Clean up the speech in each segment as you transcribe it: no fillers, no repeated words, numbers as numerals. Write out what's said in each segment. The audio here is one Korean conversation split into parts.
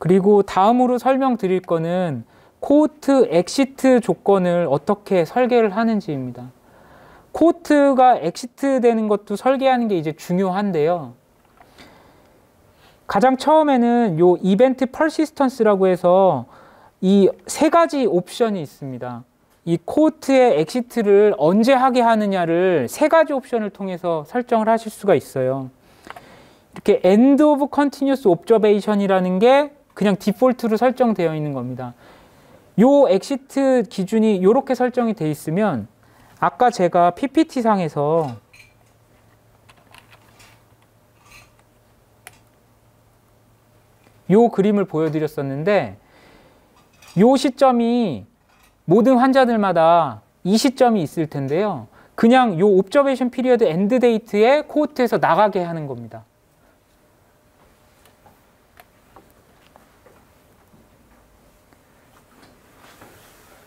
그리고 다음으로 설명드릴 거는 코호트 엑시트 조건을 어떻게 설계를 하는지입니다. 코호트가 엑시트 되는 것도 설계하는 게 이제 중요한데요. 가장 처음에는 요 이벤트 퍼시스턴스라고 해서 이 세 가지 옵션이 있습니다. 이 코호트의 엑시트를 언제 하게 하느냐를 세 가지 옵션을 통해서 설정을 하실 수가 있어요. 이렇게 end of continuous observation이라는 게 그냥 디폴트로 설정되어 있는 겁니다. 요 엑시트 기준이 이렇게 설정이 되어 있으면 아까 제가 PPT상에서 요 그림을 보여드렸었는데 요 시점이 모든 환자들마다 이 시점이 있을 텐데요. 그냥 요 옵저베이션 피리어드 엔드 데이트에 코호트에서 나가게 하는 겁니다.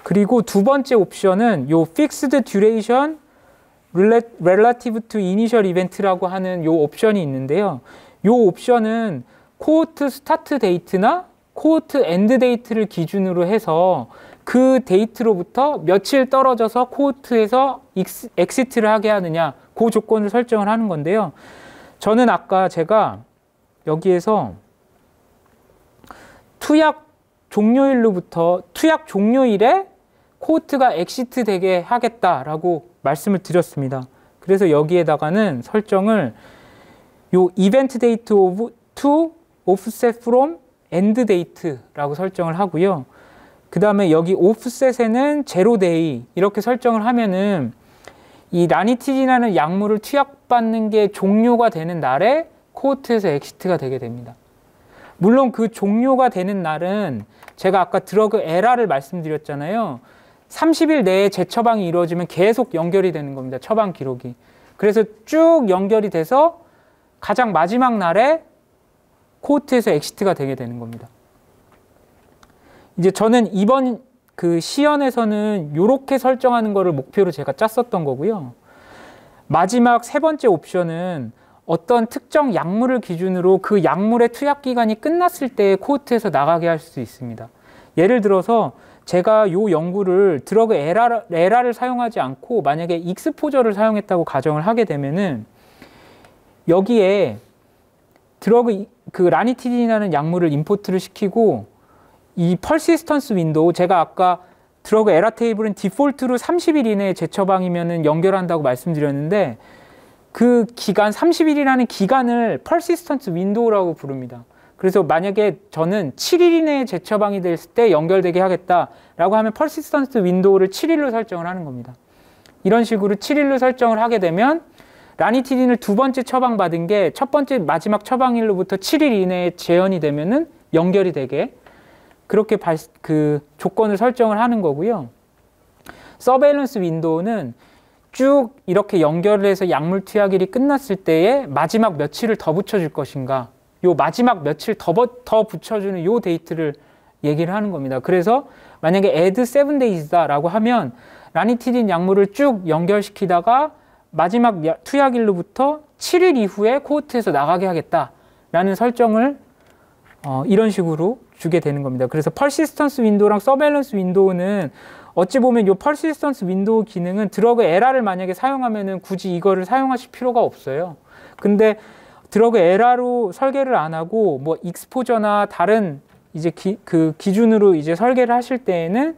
그리고 두 번째 옵션은 요 Fixed Duration Relative to Initial Event라고 하는 요 옵션이 있는데요. 요 옵션은 코호트 스타트 데이트나 코호트 엔드 데이트를 기준으로 해서 그 데이트로부터 며칠 떨어져서 코호트에서 엑시트를 하게 하느냐 그 조건을 설정을 하는 건데요. 저는 아까 제가 여기에서 투약 종료일로부터 투약 종료일에 코호트가 엑시트 되게 하겠다라고 말씀을 드렸습니다. 그래서 여기에다가는 설정을 요 이벤트 데이트 오브 to offset from end date라고 설정을 하고요. 그 다음에 여기 offset에는 제로 데이 이렇게 설정을 하면은 이 라니티진이라는 약물을 투약받는 게 종료가 되는 날에 코호트에서 엑시트가 되게 됩니다. 물론 그 종료가 되는 날은 제가 아까 드러그 에라를 말씀드렸잖아요. 30일 내에 재처방이 이루어지면 계속 연결이 되는 겁니다. 처방 기록이. 그래서 쭉 연결이 돼서 가장 마지막 날에 코호트에서 엑시트가 되게 되는 겁니다. 이제 저는 이번 그 시연에서는 이렇게 설정하는 거를 목표로 제가 짰었던 거고요. 마지막 세 번째 옵션은 어떤 특정 약물을 기준으로 그 약물의 투약 기간이 끝났을 때 코호트에서 나가게 할 수 있습니다. 예를 들어서 제가 요 연구를 드러그 에라를 사용하지 않고 만약에 익스포저를 사용했다고 가정을 하게 되면은 여기에 드러그 그 라니티딘이라는 약물을 임포트를 시키고 이 퍼시스턴스 윈도우 제가 아까 드러그 에라 테이블은 디폴트로 30일 이내에 재처방이면은 연결한다고 말씀드렸는데 그 기간 30일이라는 기간을 퍼시스턴스 윈도우라고 부릅니다. 그래서 만약에 저는 7일 이내에 재처방이 됐을 때 연결되게 하겠다라고 하면 퍼시스턴스 윈도우를 7일로 설정을 하는 겁니다. 이런 식으로 7일로 설정을 하게 되면 라니티딘을 두 번째 처방받은 게 첫 번째 마지막 처방일로부터 7일 이내에 재현이 되면은 연결이 되게 그렇게 그 조건을 설정을 하는 거고요. 서베일런스 윈도우는 쭉 이렇게 연결을 해서 약물 투약일이 끝났을 때에 마지막 며칠을 더 붙여줄 것인가 요 마지막 며칠 더 붙여주는 요 데이트를 얘기를 하는 겁니다. 그래서 만약에 add 7days다 라고 하면 라니티딘 약물을 쭉 연결시키다가 마지막 투약일로부터 7일 이후에 코호트에서 나가게 하겠다라는 설정을 이런 식으로 주게 되는 겁니다. 그래서 퍼시스턴스 윈도우랑 서베일런스 윈도우는 어찌 보면 이 퍼시스턴스 윈도우 기능은 드러그 에라를 만약에 사용하면은 굳이 이거를 사용하실 필요가 없어요. 근데 드러그 에라로 설계를 안 하고 뭐 익스포저나 다른 이제 그 기준으로 이제 설계를 하실 때에는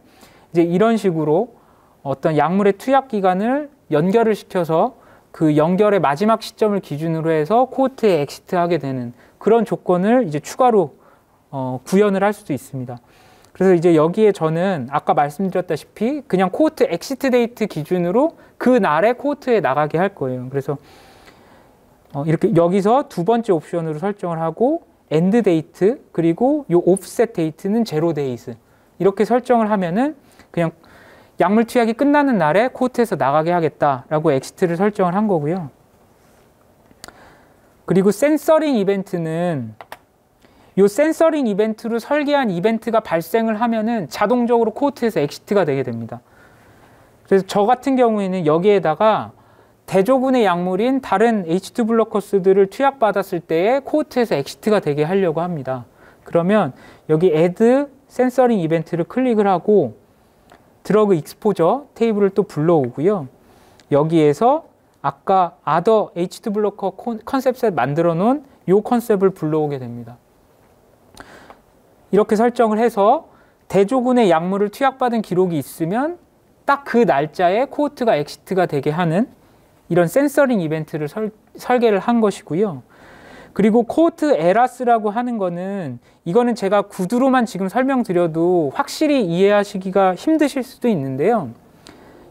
이제 이런 식으로 어떤 약물의 투약 기간을 연결을 시켜서 그 연결의 마지막 시점을 기준으로 해서 코호트에 엑시트하게 되는 그런 조건을 이제 추가로 구현을 할 수도 있습니다. 그래서 이제 여기에 저는 아까 말씀드렸다시피 그냥 코호트 엑시트 데이트 기준으로 그 날에 코호트에 나가게 할 거예요. 그래서 이렇게 여기서 두 번째 옵션으로 설정을 하고 엔드 데이트 그리고 요 오프셋 데이트는 제로 데이즈 이렇게 설정을 하면은 그냥 약물 투약이 끝나는 날에 코호트에서 나가게 하겠다라고 엑시트를 설정을 한 거고요. 그리고 센서링 이벤트는 요 센서링 이벤트로 설계한 이벤트가 발생을 하면은 자동적으로 코호트에서 엑시트가 되게 됩니다. 그래서 저 같은 경우에는 여기에다가 대조군의 약물인 다른 H2 블로커스들을 투약받았을 때에 코호트에서 엑시트가 되게 하려고 합니다. 그러면 여기 add 센서링 이벤트를 클릭을 하고 드러그 익스포저 테이블을 또 불러오고요. 여기에서 아까 other H2 블로커 컨셉셋 만들어 놓은 이 컨셉을 불러오게 됩니다. 이렇게 설정을 해서 대조군의 약물을 투약받은 기록이 있으면 딱 그 날짜에 코호트가 엑시트가 되게 하는 이런 센서링 이벤트를 설계를 한 것이고요. 그리고 코호트 에라스라고 하는 거는 이거는 제가 구두로만 지금 설명드려도 확실히 이해하시기가 힘드실 수도 있는데요.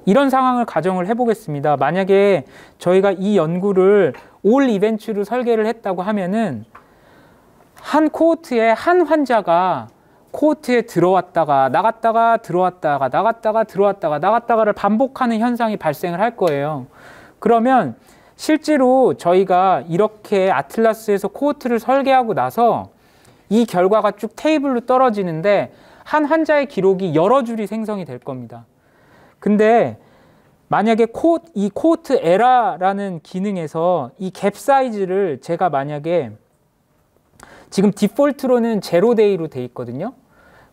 이런 상황을 가정을 해보겠습니다. 만약에 저희가 이 연구를 올 이벤트로 설계를 했다고 하면은 한 코호트에 한 환자가 코호트에 들어왔다가 나갔다가 들어왔다가 나갔다가 들어왔다가 나갔다가를 반복하는 현상이 발생을 할 거예요. 그러면 실제로 저희가 이렇게 아틀라스에서 코호트를 설계하고 나서 이 결과가 쭉 테이블로 떨어지는데 한 환자의 기록이 여러 줄이 생성이 될 겁니다. 근데 만약에 이 코호트 에라라는 기능에서 이 갭 사이즈를 제가 만약에 지금 디폴트로는 제로데이로 돼 있거든요.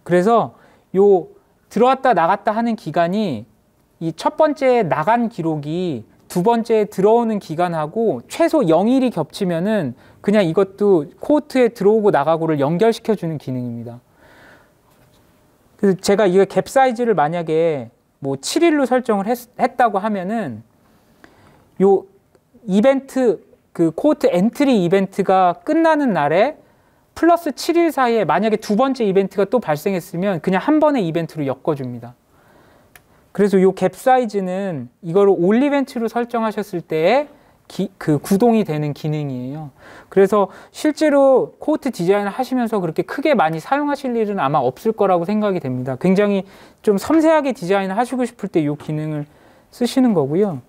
그래서 요 들어왔다 나갔다 하는 기간이 이 첫 번째 나간 기록이 두 번째 들어오는 기간하고 최소 0일이 겹치면은 그냥 이것도 코호트에 들어오고 나가고를 연결시켜 주는 기능입니다. 그래서 제가 이거 갭 사이즈를 만약에 뭐 7일로 설정을 했다고 하면은 요 이벤트 그 코호트 엔트리 이벤트가 끝나는 날에 플러스 7일 사이에 만약에 두 번째 이벤트가 또 발생했으면 그냥 한 번의 이벤트로 엮어줍니다. 그래서 이 갭 사이즈는 이거를 올 이벤트로 설정하셨을 때에 그 구동이 되는 기능이에요. 그래서 실제로 코호트 디자인을 하시면서 그렇게 크게 많이 사용하실 일은 아마 없을 거라고 생각이 됩니다. 굉장히 좀 섬세하게 디자인을 하시고 싶을 때 이 기능을 쓰시는 거고요.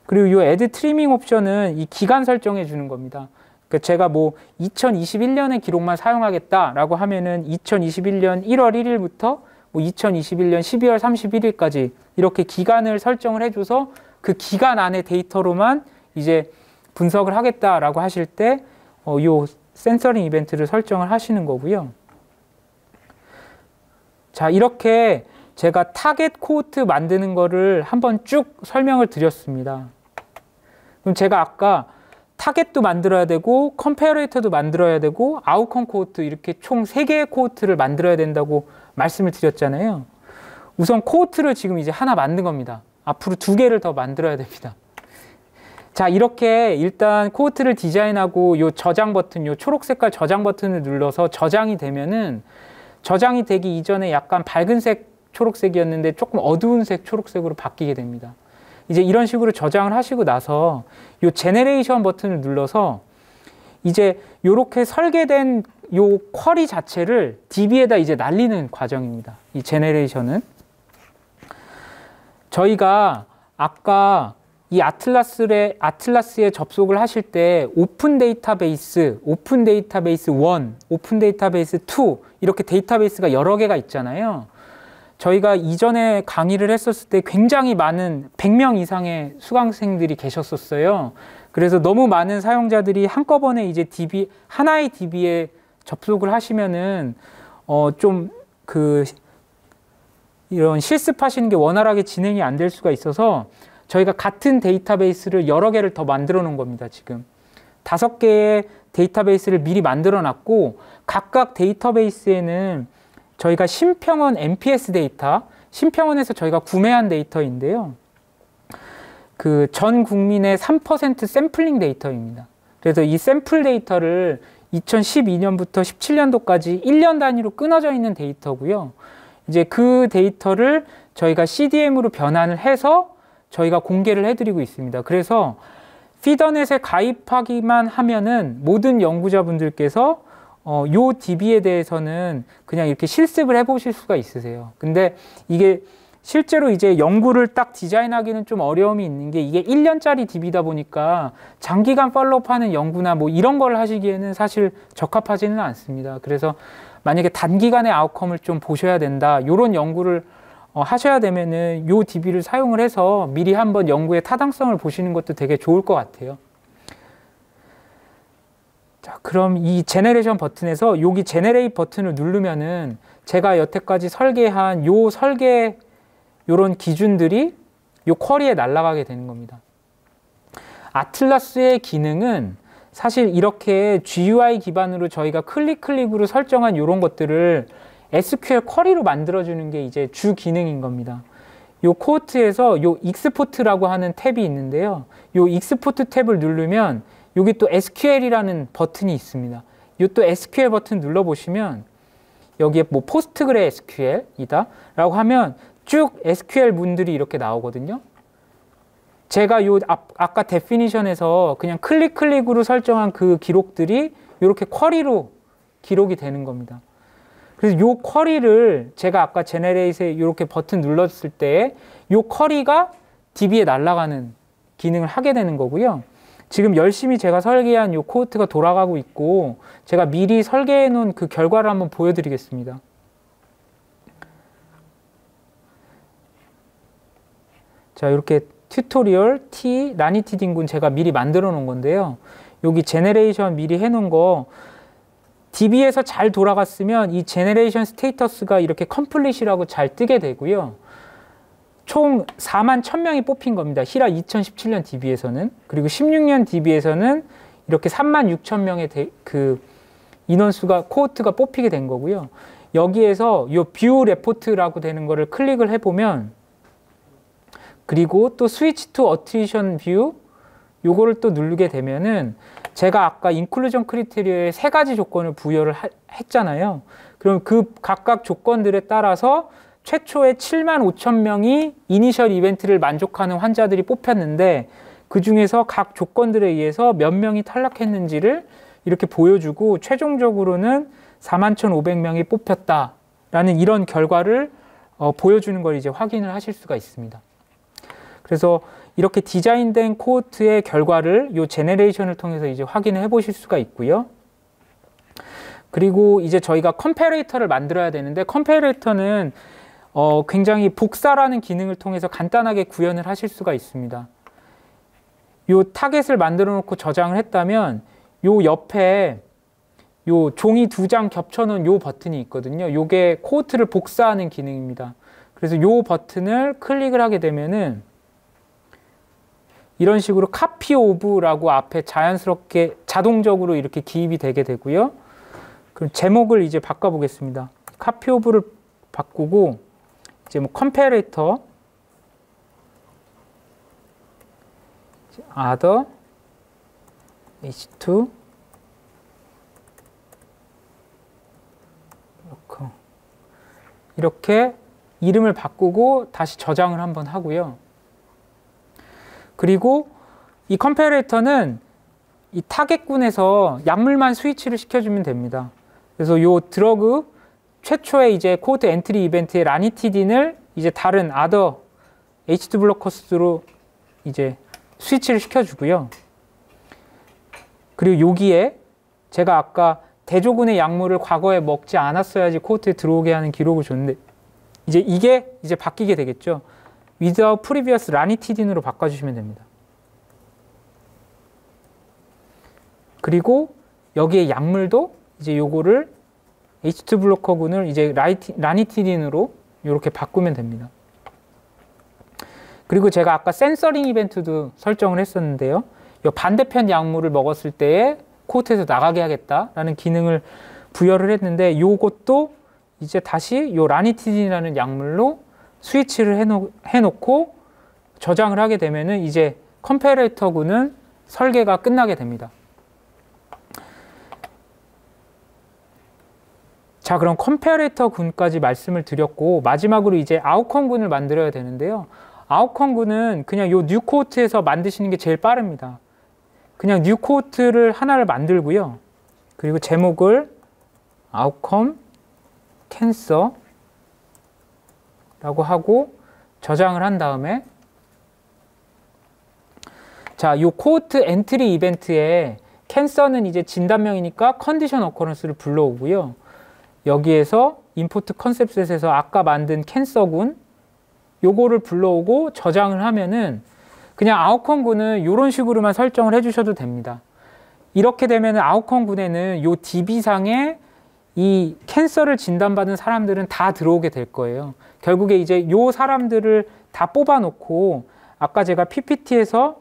그리고 이 add 트리밍 옵션은 이 기간 설정해 주는 겁니다. 그러니까 제가 뭐 2021년의 기록만 사용하겠다라고 하면은 2021년 1월 1일부터 뭐 2021년 12월 31일까지 이렇게 기간을 설정을 해줘서 그 기간 안에 데이터로만 이제 분석을 하겠다라고 하실 때 요 센서링 이벤트를 설정을 하시는 거고요. 자, 이렇게 제가 타겟 코호트 만드는 거를 한번 쭉 설명을 드렸습니다. 그럼 제가 아까 타겟도 만들어야 되고 컴패러이터도 만들어야 되고 아웃컴 코호트 이렇게 총 3개의 코호트를 만들어야 된다고 말씀을 드렸잖아요. 우선 코호트를 지금 이제 하나 만든 겁니다. 앞으로 2개를 더 만들어야 됩니다. 자, 이렇게 일단 코호트를 디자인하고 요 저장 버튼, 요 초록 색깔 저장 버튼을 눌러서 저장이 되면은 저장이 되기 이전에 약간 밝은색 초록색이었는데 조금 어두운 색 초록색으로 바뀌게 됩니다. 이제 이런 식으로 저장을 하시고 나서 요 제네레이션 버튼을 눌러서 이제 요렇게 설계된 요 쿼리 자체를 DB에다 이제 날리는 과정입니다. 이 제네레이션은. 저희가 아까 이 아틀라스에 접속을 하실 때 오픈 데이터베이스 1, 오픈 데이터베이스 2 이렇게 데이터베이스가 여러 개가 있잖아요. 저희가 이전에 강의를 했었을 때 굉장히 많은 100명 이상의 수강생들이 계셨었어요. 그래서 너무 많은 사용자들이 한꺼번에 이제 하나의 DB에 접속을 하시면은 이런 실습하시는 게 원활하게 진행이 안 될 수가 있어서 저희가 같은 데이터베이스를 여러 개를 더 만들어 놓은 겁니다. 지금 5개의 데이터베이스를 미리 만들어 놨고 각각 데이터베이스에는 저희가 심평원 MPS 데이터, 심평원에서 저희가 구매한 데이터인데요. 그 전 국민의 3% 샘플링 데이터입니다. 그래서 이 샘플 데이터를 2012년부터 17년도까지 1년 단위로 끊어져 있는 데이터고요. 이제 그 데이터를 저희가 CDM으로 변환을 해서 저희가 공개를 해드리고 있습니다. 그래서 피더넷에 가입하기만 하면은 모든 연구자분들께서 요 DB에 대해서는 그냥 이렇게 실습을 해보실 수가 있으세요. 근데 이게 실제로 이제 연구를 딱 디자인하기는 좀 어려움이 있는 게 이게 1년짜리 DB다 보니까 장기간 팔로우하는 연구나 뭐 이런 걸 하시기에는 사실 적합하지는 않습니다. 그래서 만약에 단기간의 아웃컴을 좀 보셔야 된다. 이런 연구를 하셔야 되면은 요 DB를 사용을 해서 미리 한번 연구의 타당성을 보시는 것도 되게 좋을 것 같아요. 자, 그럼 이 제네레이션 버튼에서 여기 제네레이트 버튼을 누르면은 제가 여태까지 설계한 요 설계 요런 기준들이 요 쿼리에 날아가게 되는 겁니다. 아틀라스의 기능은 사실 이렇게 GUI 기반으로 저희가 클릭으로 설정한 이런 것들을 SQL 쿼리로 만들어주는 게 이제 주 기능인 겁니다. 요 코트에서 요 익스포트라고 하는 탭이 있는데요. 요 익스포트 탭을 누르면 여기 또 SQL이라는 버튼이 있습니다. 요 또 SQL 버튼 눌러보시면 여기에 뭐 포스트그레 SQL이다 라고 하면 쭉 SQL 문들이 이렇게 나오거든요. 제가 요 아까 데피니션에서 그냥 클릭으로 설정한 그 기록들이 이렇게 쿼리로 기록이 되는 겁니다. 그래서 요 쿼리를 제가 아까 제네레이트에 이렇게 버튼 눌렀을 때 요 쿼리가 DB에 날아가는 기능을 하게 되는 거고요. 지금 열심히 제가 설계한 요 코드가 돌아가고 있고 제가 미리 설계해 놓은 그 결과를 한번 보여드리겠습니다. 자, 이렇게 튜토리얼 T 라니티딩군 제가 미리 만들어 놓은 건데요. 여기 제네레이션 미리 해 놓은 거 DB에서 잘 돌아갔으면 이 제네레이션 스테이터스가 이렇게 컴플릿이라고 잘 뜨게 되고요. 총 41,000명이 뽑힌 겁니다. 히라 2017년 DB에서는. 그리고 16년 DB에서는 이렇게 36,000명의 그 인원수가 코호트가 뽑히게 된 거고요. 여기에서 이 뷰 레포트라고 되는 거를 클릭을 해보면 그리고 또 스위치 투 어트리션 뷰 요거를 또 누르게 되면은 제가 아까 인클루전 크리테리어에 3가지 조건을 부여를 했잖아요. 그럼 그 각각 조건들에 따라서 최초에 75,000명이 이니셜 이벤트를 만족하는 환자들이 뽑혔는데 그 중에서 각 조건들에 의해서 몇 명이 탈락했는지를 이렇게 보여주고 최종적으로는 41,500명이 뽑혔다라는 이런 결과를 보여주는 걸 이제 확인을 하실 수가 있습니다. 그래서 이렇게 디자인된 코호트의 결과를 이 제네레이션을 통해서 이제 확인을 해 보실 수가 있고요. 그리고 이제 저희가 컴패레이터를 만들어야 되는데 컴패레이터는 굉장히 복사라는 기능을 통해서 간단하게 구현을 하실 수가 있습니다. 이 타겟을 만들어 놓고 저장을 했다면 요 옆에 요 종이 2장 겹쳐 놓은 요 버튼이 있거든요. 요게 코호트를 복사하는 기능입니다. 그래서 요 버튼을 클릭을 하게 되면은 이런 식으로 카피 오브라고 앞에 자연스럽게 자동적으로 이렇게 기입이 되게 되고요. 그럼 제목을 이제 바꿔보겠습니다. 카피 오브를 바꾸고 이제 뭐 컴패레이터 other h2 이렇게 이름을 바꾸고 다시 저장을 한번 하고요. 그리고 이 컴패레이터는 이 타겟군에서 약물만 스위치를 시켜주면 됩니다. 그래서 이 드러그 최초의 이제 코호트 엔트리 이벤트의 라니티딘을 이제 다른 other H2 블로커스로 이제 스위치를 시켜주고요. 그리고 여기에 제가 아까 대조군의 약물을 과거에 먹지 않았어야지 코호트에 들어오게 하는 기록을 줬는데 이제 이게 이제 바뀌게 되겠죠. without previous ranitidin으로 바꿔주시면 됩니다. 그리고 여기에 약물도 이제 요거를 H2 블로커군을 이제 라니티딘으로 이렇게 바꾸면 됩니다. 그리고 제가 아까 센서링 이벤트도 설정을 했었는데요. 이 반대편 약물을 먹었을 때에 코호트에서 나가게 하겠다라는 기능을 부여를 했는데 요것도 이제 다시 요 라니티딘이라는 약물로 스위치를 해놓고 저장을 하게 되면은 이제 컴패레이터군은 설계가 끝나게 됩니다. 자, 그럼 컴패레이터 군까지 말씀을 드렸고 마지막으로 이제 아웃컴 군을 만들어야 되는데요. 아웃컴 군은 그냥 요 뉴 코호트에서 만드시는 게 제일 빠릅니다. 그냥 뉴 코호트를 하나를 만들고요. 그리고 제목을 아웃컴 캔서 라고 하고 저장을 한 다음에 자, 요 코호트 엔트리 이벤트에 캔서는 이제 진단명이니까 컨디션 어커런스를 불러오고요. 여기에서 임포트 컨셉셋에서 아까 만든 캔서군 요거를 불러오고 저장을 하면은 그냥 아웃컴군은 이런 식으로만 설정을 해주셔도 됩니다. 이렇게 되면 아웃컴군에는 요 DB상에 이 캔서를 진단받은 사람들은 다 들어오게 될 거예요. 결국에 이제 요 사람들을 다 뽑아놓고 아까 제가 PPT에서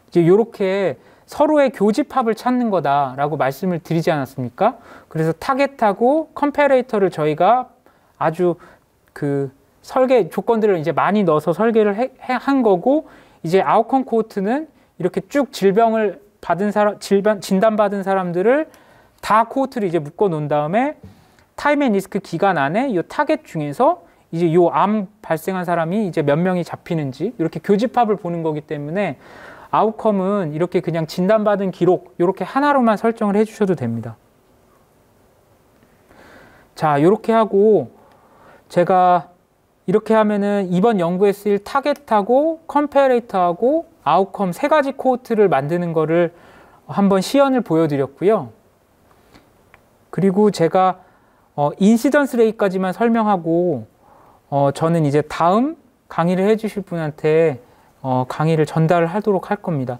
이제 요렇게 서로의 교집합을 찾는 거다라고 말씀을 드리지 않았습니까? 그래서 타겟하고 컴패레이터를 저희가 아주 그 설계 조건들을 이제 많이 넣어서 설계를 한 거고, 이제 아웃컴 코호트는 이렇게 쭉 질병을 받은 사람, 진단받은 사람들을 다 코호트를 이제 묶어 놓은 다음에 타임 앤 리스크 기간 안에 이 타겟 중에서 이제 요 암 발생한 사람이 이제 몇 명이 잡히는지 이렇게 교집합을 보는 거기 때문에 아웃컴은 이렇게 그냥 진단받은 기록 이렇게 하나로만 설정을 해주셔도 됩니다. 자, 이렇게 하고 제가 이렇게 하면은 이번 연구에 쓰일 타겟하고 컴패레이터하고 아웃컴 세 가지 코호트를 만드는 거를 한번 시연을 보여드렸고요. 그리고 제가 인시던스 레이까지만 설명하고 저는 이제 다음 강의를 해주실 분한테 강의를 전달을 하도록 할 겁니다.